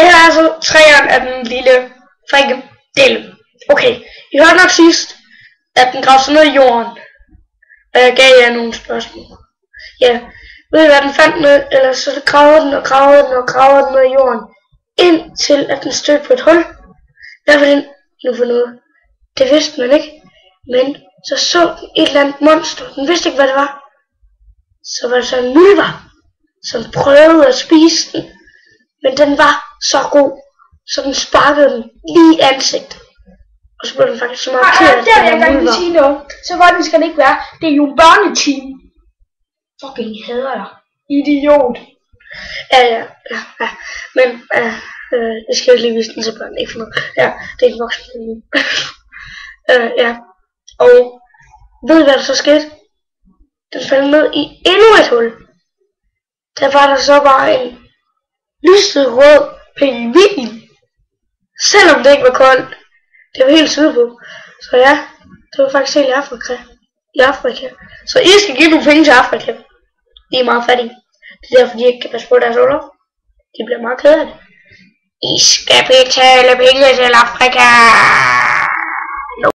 Det her er altså træeren af den lille frikadelle. Okay, I hørte nok sidst, at den gravede sig ned i jorden. Og jeg gav jer nogle spørgsmål. Ja, ved I hvad den fandt ned? Eller så gravede den ned i jorden. Indtil at den stødte på et hul. Hvad var det nu for noget? Det vidste man ikke. Men så den et eller andet monster. Den vidste ikke hvad det var. Så var det så en muldvarp, som prøvede at spise den. Men den var så god, så den sparkede den lige i ansigtet. Og så blev den faktisk så meget ked af, der vil jeg gerne vil sige noget. Så hvordan skal det ikke være? Det er jo en børneteam. Fucking hader jeg. Idiot. Ja. Men jeg skal jo lige vise den til børn, ikke for noget. Ja, det er en voksen film. Ja. Og ved I hvad der så skete? Den faldt ned i endnu et hul. Der var der så bare en lyserød pingvin. Selvom det ikke var koldt. Det var helt sydpå. Så ja, det var faktisk helt i Afrika. Så I skal give nogle penge til Afrika. De er meget fattige. Det er derfor de ikke kan passe på deres uller. De bliver meget kede af det. I skal betale penge til Afrika.